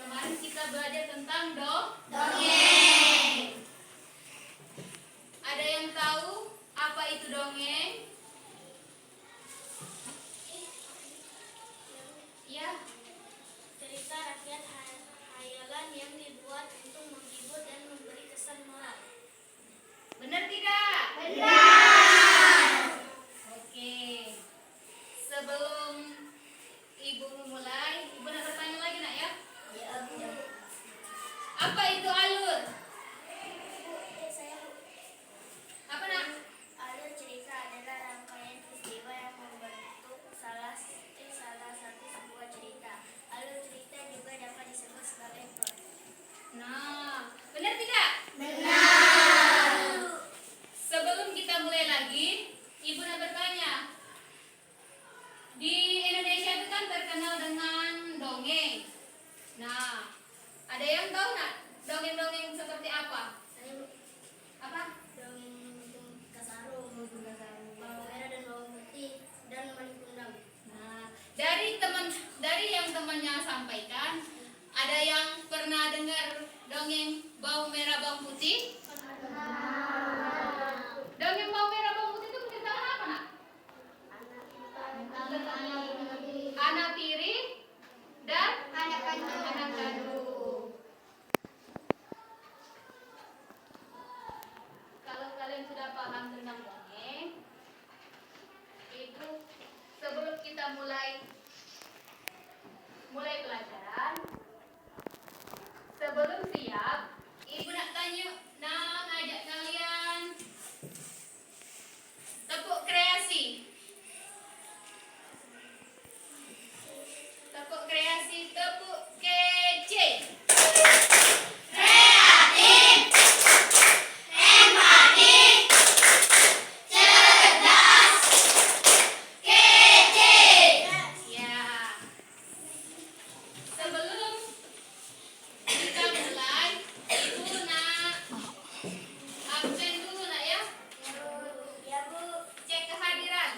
Kemarin kita belajar tentang dongeng. Ada yang tahu apa itu dongeng? Ya. Cerita rakyat hayalan yang dibuat untuk menghibur dan memberi kesan moral. Benar tidak? Benar. Oke. Sebelum ibu memulai, ibu nak bertanya lagi nak ya? Ya, Bu. Apa itu alur? Apa nak? Alur cerita adalah rangkaian peristiwa yang membentuk salah satu sebuah cerita. Alur cerita juga dapat disebut sebagai plot. Nah, benar tidak? Benar. Sebelum kita mulai lagi, ibu nak bertanya. Di Indonesia itu kan terkenal dengan dongeng. Nah, ada yang tahu nak dongeng-dongeng seperti apa? Apa? Dongeng Kasarung, bawang merah dan bawang putih, dan maling kundang. Nah, dari yang temannya sampaikan, ada yang pernah dengar dongeng bawang merah bawang putih? Dongeng bawang merah bawang putih itu menceritakan apa nak? Anak tiri dan anak kandung. Kalau kalian sudah paham tentang dongeng, itu sebelum kita mulai pelajaran, sebelum siap, ibu nak ngajak kalian tepuk kreasi. Tepuk kreasi, tepuk kece. Kreatif, empatik, cerdas, kece. Ya. Sebelum kita mulai, ibu nak absen dulu nak ya. Ya, Bu. Cek kehadiran.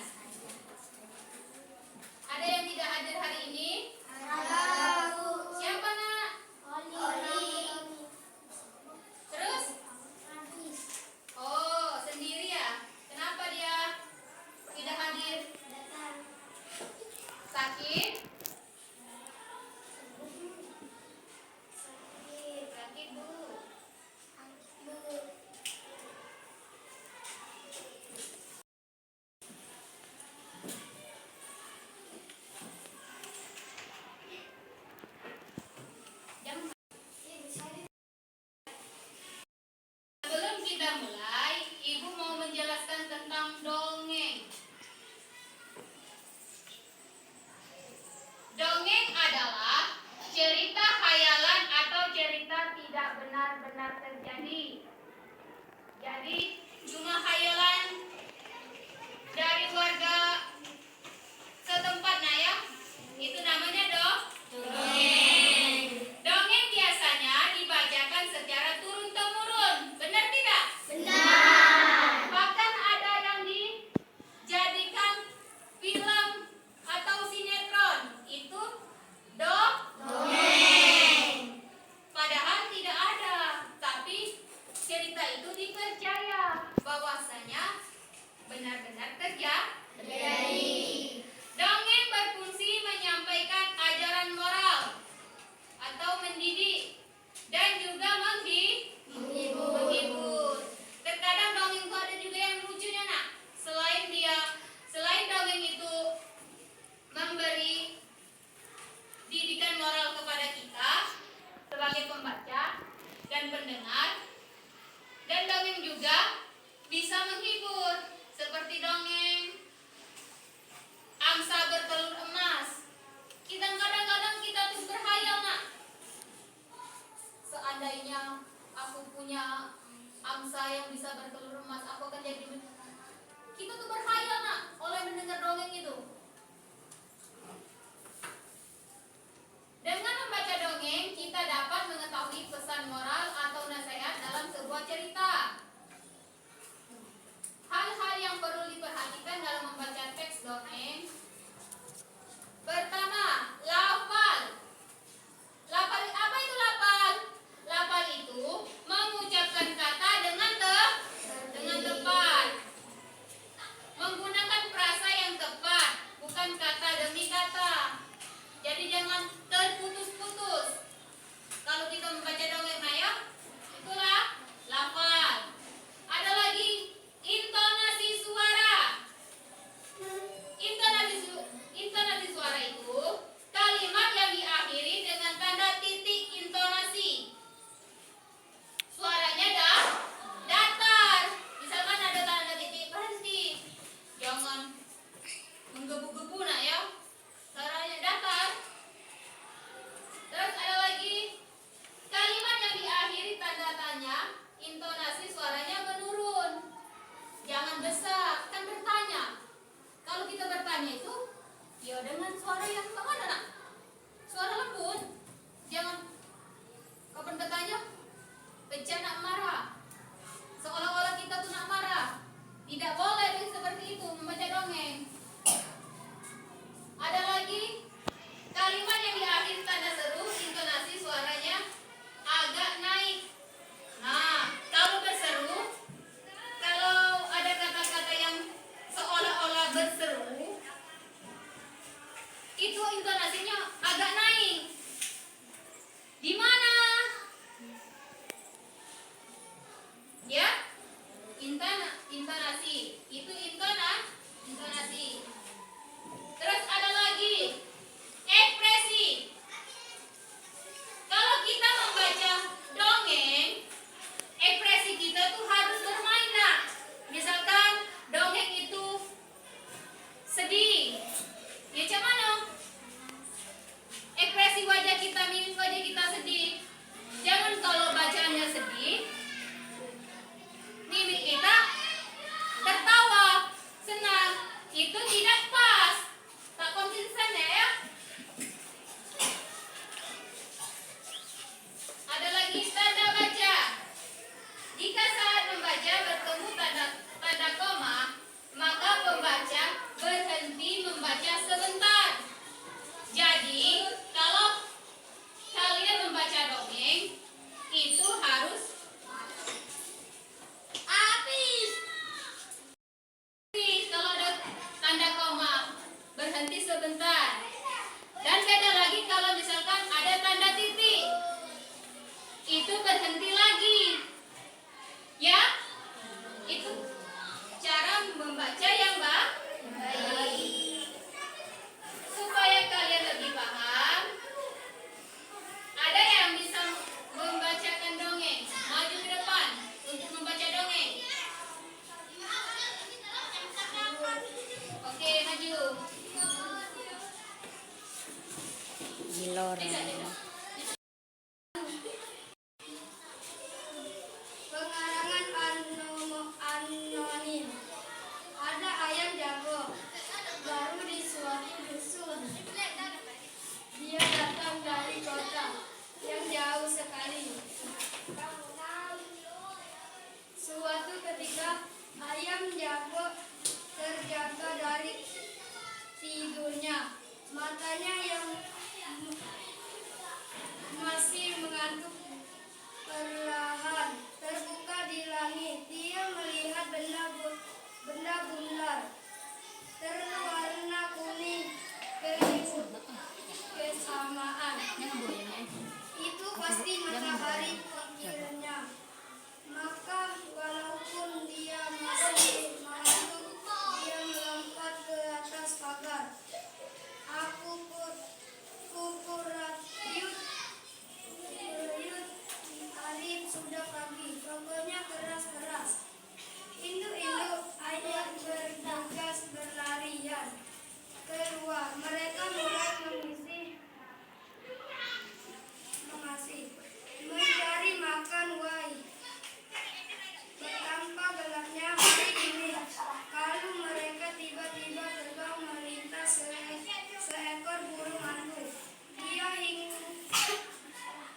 Ada yang tidak hadir hari ini? Ada, Bu. Siapa nak? Oli. Terus? Oh, sendiri ya? Kenapa dia tidak hadir? Sakit? Sakit, Bu. Sebelum kita mulai, ibu mau menjelaskan tentang dongeng. Dongeng adalah cerita khayalan atau cerita tidak benar-benar terjadi. Jadi, cuma khayalan dari warga setempat nah ya. Itu namanya dongeng. Dongeng biasanya dibacakan secara turun-temurun. Benar tidak? Benar. Bahkan ada yang dijadikan film atau sinetron. Itu Dongeng. padahal tidak ada. Tapi cerita itu dipercaya bahwasanya benar-benar terjadi. Dongeng berfungsi menyampaikan ajaran moral atau mendidik dan juga menghibur. Terkadang dongeng itu ada juga yang lucunya nak. Selain dongeng itu memberi didikan moral kepada kita sebagai pembaca dan pendengar, dan dongeng juga bisa menghibur seperti dongeng angsa bertelur emas. Kadang-kadang kita tuh berhayal nak, seandainya aku punya angsa yang bisa bertelur emas, aku akan jadi. Kita tuh berhayal nak oleh mendengar dongeng itu. Dengan membaca dongeng, kita dapat mengetahui pesan moral atau nasihat dalam sebuah cerita. Hal-hal yang perlu diperhatikan dalam membaca teks dongeng. Pertama, lafal. Lafal apa matanya yang masih mengantuk perlahan terbuka di langit. Dia melihat benda bundar berwarna kuning kesamaan. Itu pasti matahari, pikirnya. Maka walaupun dia masih mengantuk, dia melompat ke atas pagar. Kukurayut Arif sudah pagi. Pokoknya keras-keras. Induk-induk ayam bergegas berlarian keluar. Mereka mulai mencari makan. Wahai, betapa gelapnya hari ini. Kalau mereka tiba-tiba terbang melintas seekor burung hantu. Dia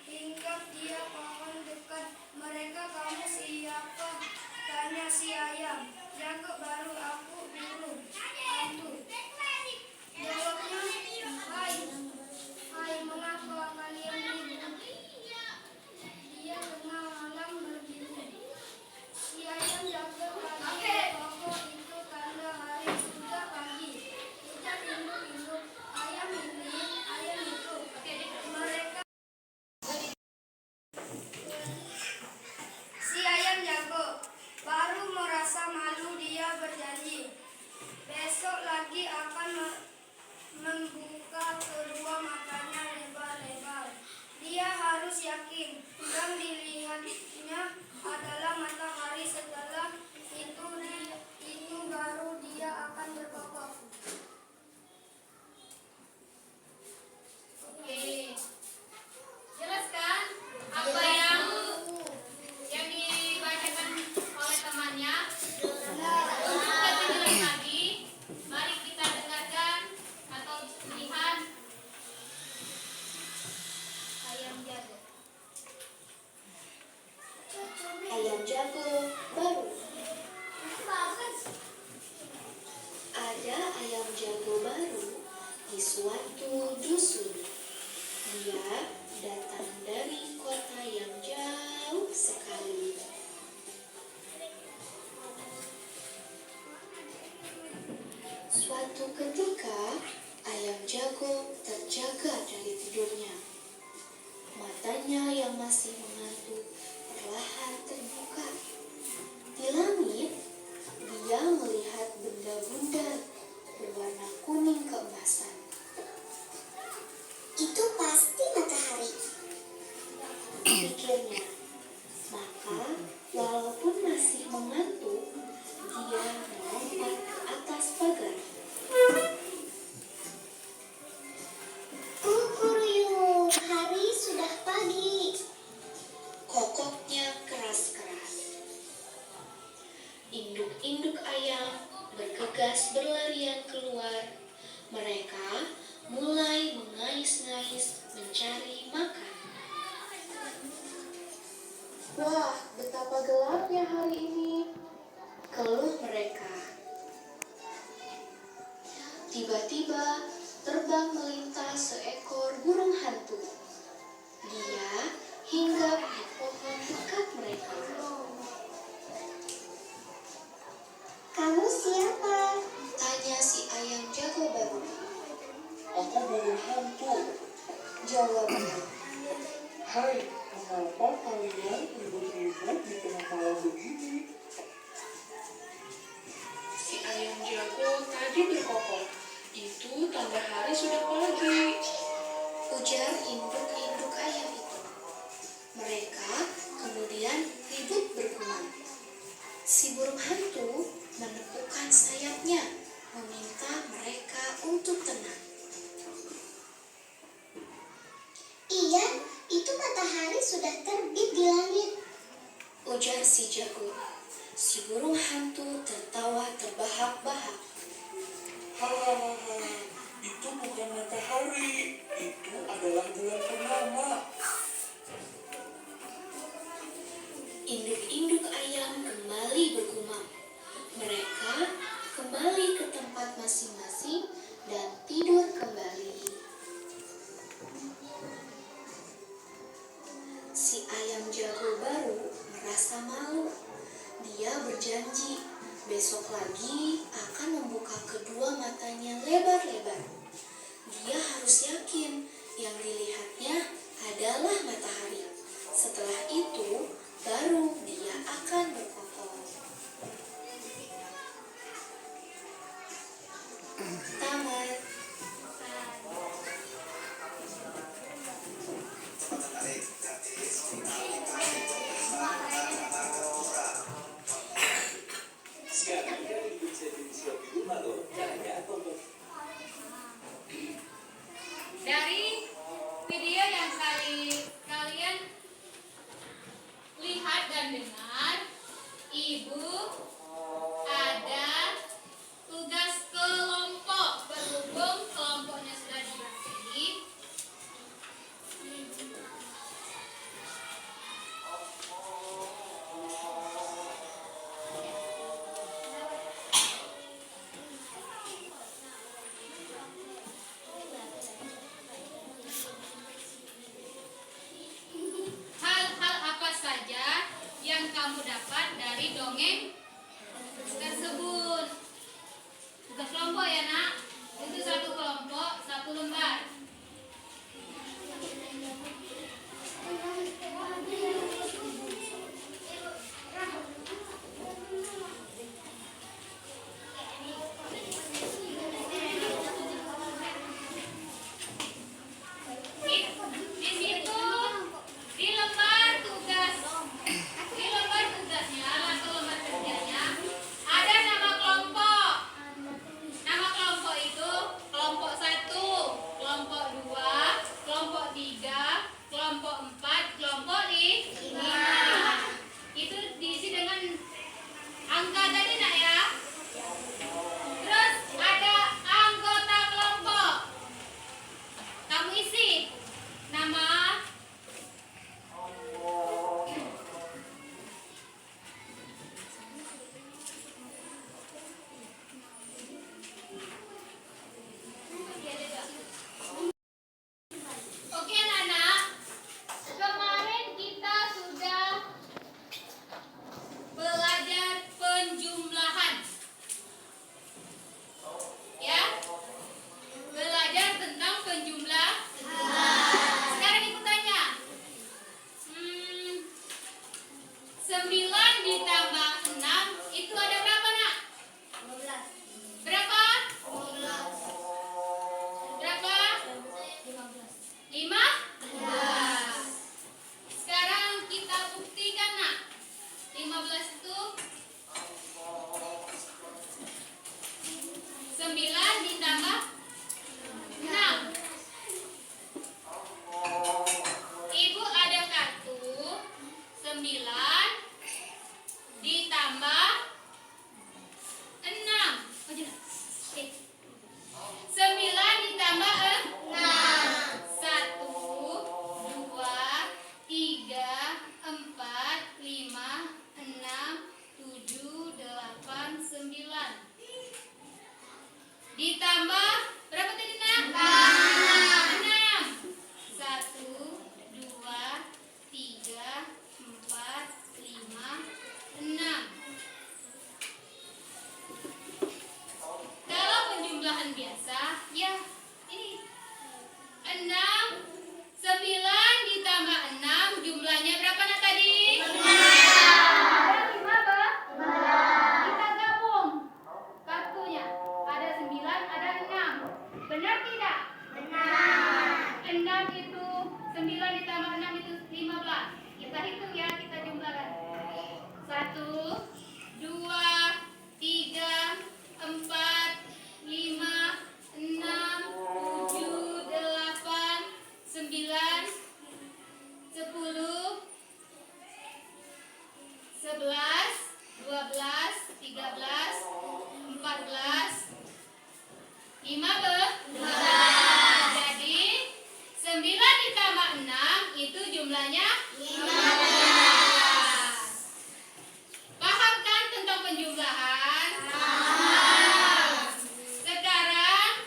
hinggap dia pohon dekat mereka. Kamu siapa? Tanya si ayam jago baru. Aku burung hantu. Jawabnya, hai, mengapa kalian ribut? Dia tengah malam berburu. Si ayam jago lagi. Pokok itu tanda hari sudah pagi. Ucap induk-induk ayam ini, ayam itu. Mereka si ayam jago baru merasa malu. Dia berjanji besok lagi akan membuka kedua matanya lebar-lebar. Dia harus yakin yang dilihatnya adalah matahari. Setelah itu baru dia akan berkokok. Oke. Jelas kan apa yang dibacakan oleh temannya? Untuk lebih jelas lagi, mari kita dengarkan atau lihat ayam jago. Ayam jago baru. Ada ayam jago baru di suatu dusun. Dia datang dari kota yang jauh sekali. Suatu ketika, ayam jago terjaga dari tidurnya. Matanya yang masih mengantuk perlahan terbuka. Di langit, dia melihat benda bundar berwarna kuning keemasan. Itu pasti matahari. Pikirnya. Maka, walaupun masih mengantuk, dia melompat ke atas pagar. Kukuruyuk, hari sudah pagi. Kokoknya keras-keras. Induk-induk ayam bergegas berlarian keluar. Mereka mulai mengais-ngais mencari makan. Wah, betapa gelapnya hari ini, keluh mereka. Tiba-tiba terbang melintas seekor burung hantu. Dia hinggap di pohon dekat mereka. Kamu siapa? Tanya si ayam jago baru. Aku burung hantu. Jawabnya. Hai, kenapa kalian ribut-ribut di tengah malam begini? Si ayam jago tadi berkokok. Itu tanda hari sudah pagi. Ujar induk-induk ayam itu. Mereka kemudian ribut bergumam. Si burung hantu menepukkan sayapnya, meminta mereka untuk tenang. Iya, itu matahari sudah terbit di langit. Ujar si jago. Si burung hantu tertawa terbahak-bahak. Hahaha, itu bukan matahari, itu adalah bulan purnama. Induk-induk ayam kembali bergumam. Mereka kembali ke tempat masing-masing dan tidur kembali. si ayam jago baru merasa malu. Dia berjanji besok lagi akan membuka kedua matanya lebar-lebar. Dia harus yakin yang dilihatnya adalah matahari. Setelah itu, baru dia akan berkokok. Tamat. Sekarang kan bisa disuap di rumah loh. Caranya apa, Bang? Dari video yang kalian lihat dan dengar, Ibu ada tugas kelompok. Berhubung kelompoknya sudah dibagi, hal-hal apa saja yang kamu dapat dari dongeng tersebut. Tugas kelompok ya nak, itu satu kelompok, satu lembar. Di situ di lembar tugasnya atau lembar kerjanya ada nama kelompok. Nama kelompok itu kelompok 1, kelompok 2, kelompok 3, kelompok 4, kelompok 5. Itu diisi dengan angka tadi nak ya. Terus ada anggota kelompok. Kamu isi nama, oke anak-anak, kemarin kita sudah belajar penjumlahan. Ya, belajar tentang penjumlahan. Sekarang ibu tanya, 9 ditambah 6 itu ada berapa nak? 12. Berapa? 12. Berapa? 15. 15. Sekarang kita buktikan nak. 15 itu 9 ditambah 6. Ibu ada kartu 9 ditambah 6. Maju nak. Oke. 9 ditambah 6. 1, 2, 3, 4, 5, 6, 7, 8, 9. Ditambah berapa tadi nak? 6. 1, 2, 3, 4, 5, 6. Kalau penjumlahan biasa, ya ini 6, 9 ditambah 6 jumlahnya berapa nak tadi? 5. Ada 5 kita gabung kartunya. Ada 9, ada 6. Benar tidak? Benar. 6 itu 9 ditambah 6 itu 15. Kita hitung ya, kita jumlahkan. 1, 2, 3, 4, 5, 6, 7, 8, 9, 10, 11, 12, 13, 14, 15. Jadi 9 ditambah 6 itu jumlahnya 15. Paham kan tentang penjumlahan? Sekarang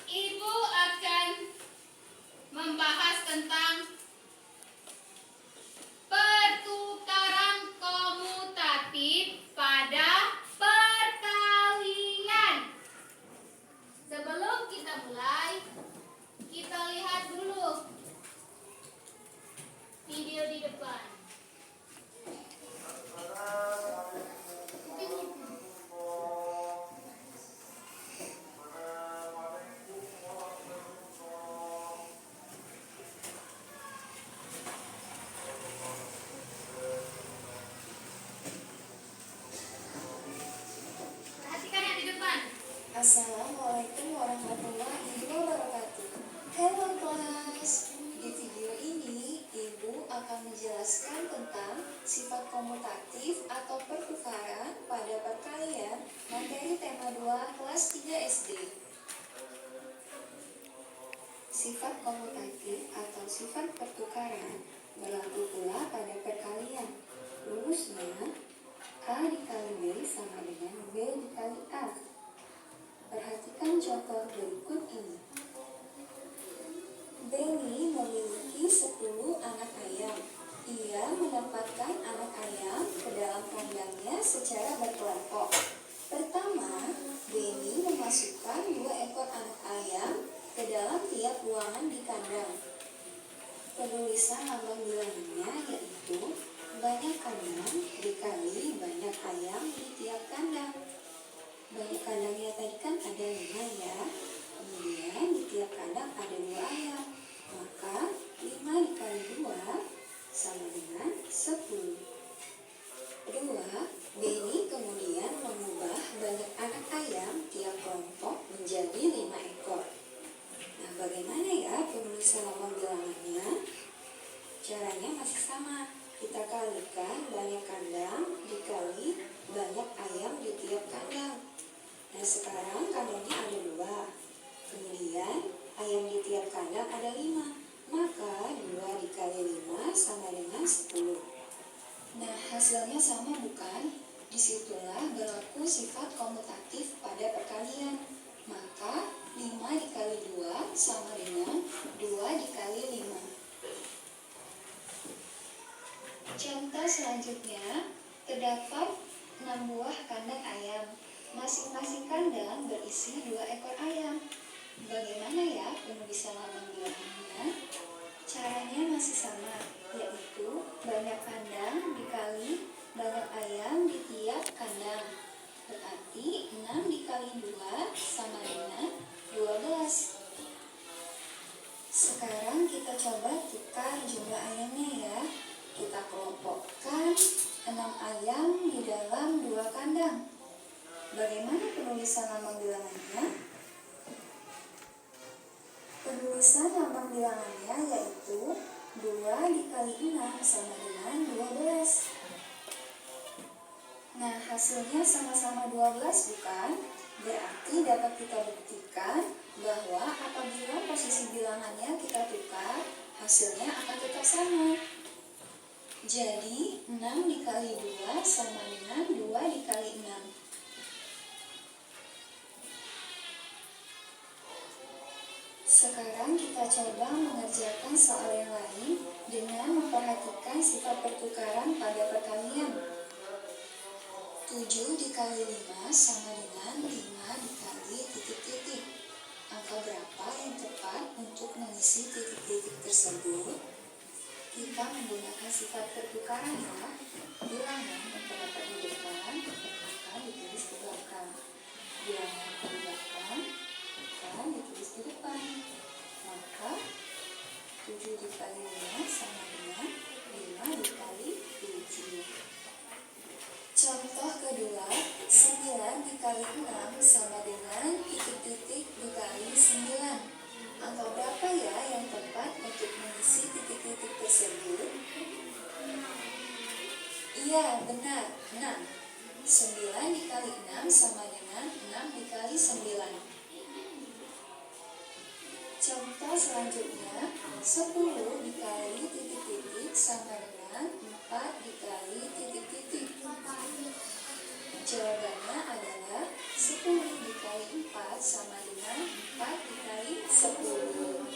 Ibu akan membahas tentang menjelaskan tentang sifat komutatif atau pertukaran pada perkalian materi tema 2 kelas 3 SD. Sifat komutatif atau sifat pertukaran berlaku pula pada perkalian. Rumusnya A dikali B sama dengan B dikali A. Perhatikan contoh berikut ini. Benny memiliki 10 anak ayam. Ia menempatkan anak ayam ke dalam kandangnya secara berkelompok. Pertama, Benny memasukkan 2 ekor anak ayam ke dalam tiap ruangan di kandang. Penulisan lambang bilangannya yaitu banyak kandang dikali banyak ayam di tiap kandang. Banyak kandangnya tadi kan ada 5 ya. Kemudian di tiap kandang ada 2 ayam. Maka 5 dikali 2 sama dengan 10. Kedua, Benny kemudian mengubah banyak anak ayam tiap kelompok menjadi 5 ekor. Nah, bagaimana ya penulisan lambang bilangannya? Caranya masih sama. Kita kalikan banyak kandang dikali banyak ayam di tiap kandang. Nah, sekarang kandangnya ada 2. Kemudian ayam di tiap kandang ada 5. Maka 2 dikali 5 sama dengan 10. Nah, hasilnya sama bukan? Disitulah berlaku sifat komutatif pada perkalian. Maka 5 dikali 2 sama dengan 2 dikali 5. Contoh selanjutnya, terdapat 6 buah kandang ayam. Masing-masing kandang berisi 2 ekor ayam. Bagaimana ya penulisan lambang bilangannya? Caranya masih sama, yaitu banyak kandang dikali banyak ayam di tiap kandang. Berarti 6 dikali 2 sama dengan 12. Sekarang kita coba tukar jumlah ayamnya ya. Kita kelompokkan 6 ayam di dalam 2 kandang. Bagaimana penulisan lambang bilangannya? Penulisan lambang bilangannya yaitu 2 dikali 6 sama dengan 12. Nah, hasilnya sama-sama 12 bukan? Berarti dapat kita buktikan bahwa apabila posisi bilangannya kita tukar, hasilnya akan tetap sama. Jadi, 6 dikali 2 sama dengan 2 dikali 6. Sekarang kita coba mengerjakan soal yang lain dengan memperhatikan sifat pertukaran pada perkalian. 7 dikali 5 sama dengan 5 dikali titik-titik. Angka berapa yang tepat untuk mengisi titik-titik tersebut? Kita menggunakan sifat pertukaran ya. Bilangan yang terdapat di depan akan ditulis di belakang. Bilangan yang di belakang akan ditulis di depan. Maka 7 dikali 5 sama dengan 5 dikali 7. Contoh kedua, 9 dikali 6 sama dengan titik-titik dikali 9. Angka berapa ya yang tepat untuk mengisi titik-titik tersebut? Iya, benar, 6. 9 dikali 6 sama dengan 6 dikali 9. Contoh selanjutnya, 10 dikali titik-titik sama dengan 4 dikali titik-titik. Jawabannya adalah 10 dikali 4 sama dengan 4 dikali 10.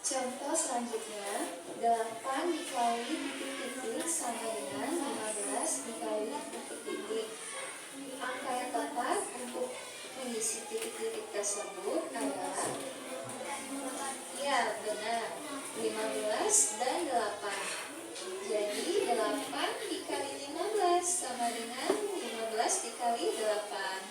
Contoh selanjutnya, 8 dikali titik-titik sama dengan 15 dikali titik-titik. Angka yang tepat untuk mengisi titik-titik tersebut adalah, ya benar, 15 dan 8. Jadi 8 dikali 15 sama dengan 15 dikali 8.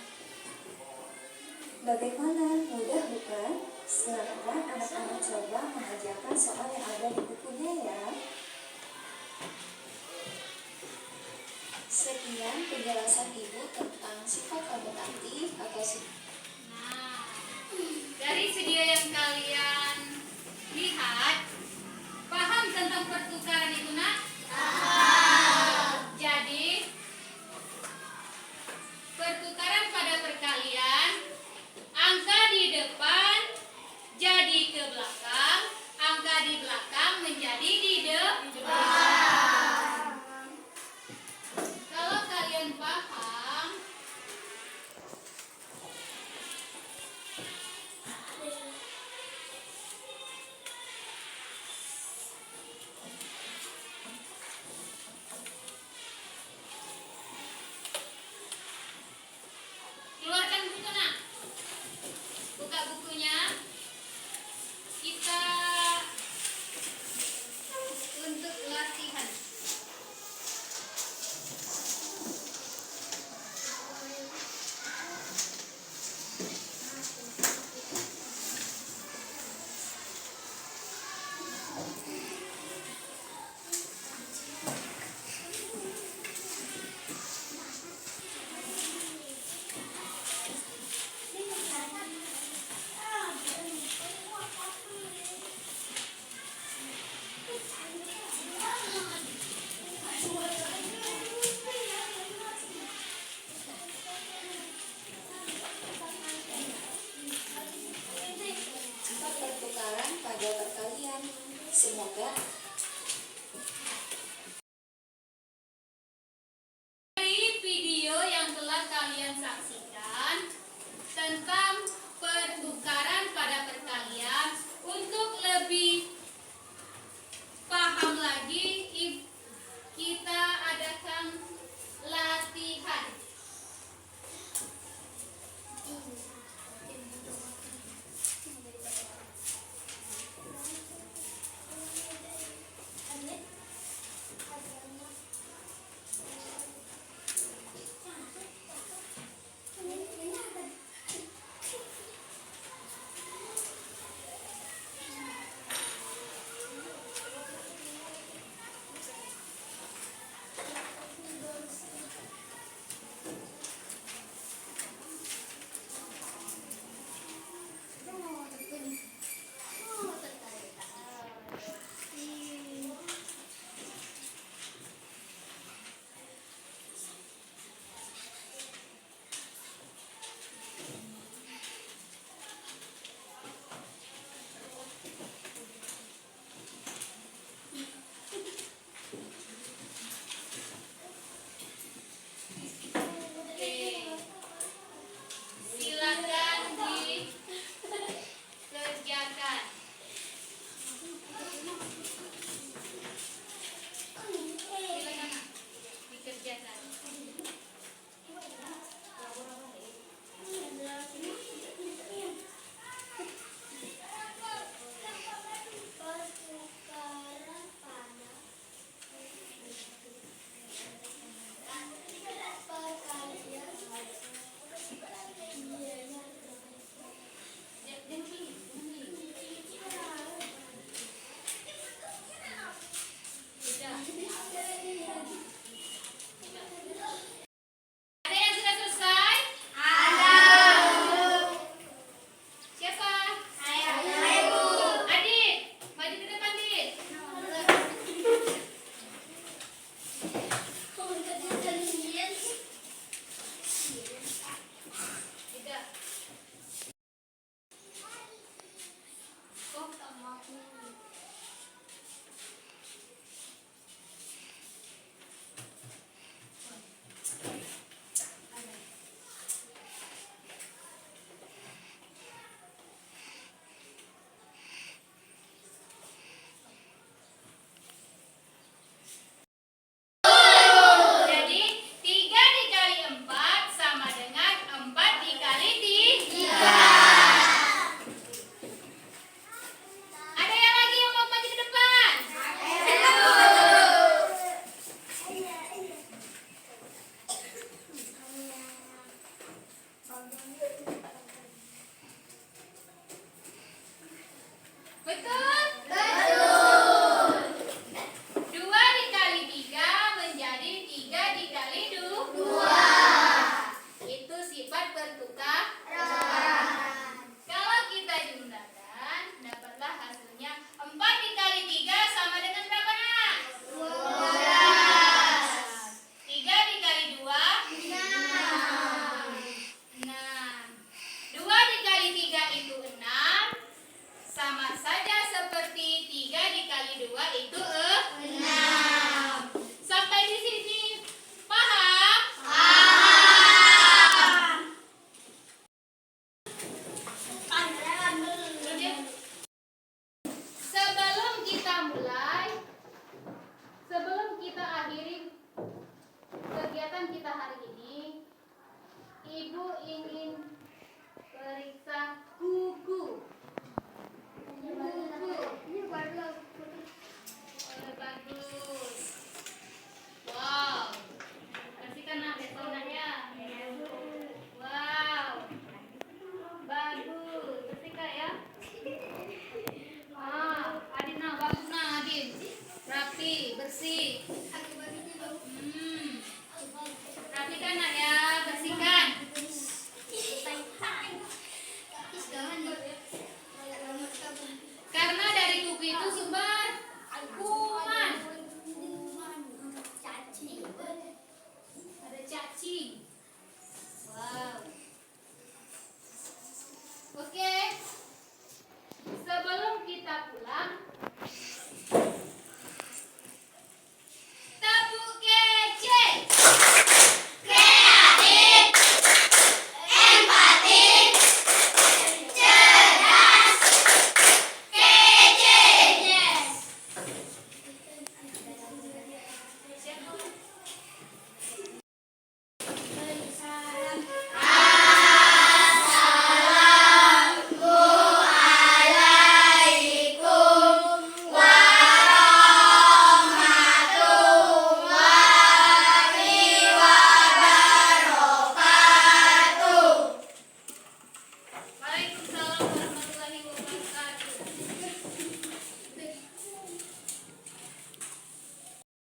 Bagaimana? Mudah bukan? Silakan anak-anak coba mengerjakan soal yang ada di bukunya ya. Sekian penjelasan Ibu tentang sifat komutatif atau sifat. Nah, dari video yang kalian lihat, pelajaran kita hari ini, Ibu ingin periksa kuku. Ini baru Oh, bagus. Wow. Kasihkan nak besok ya. Wow. Bagus. Kasihkan ya. Adin nah bagus nah Adin. Rapi, bersih. aku baginya dong. Rapikan nak ya.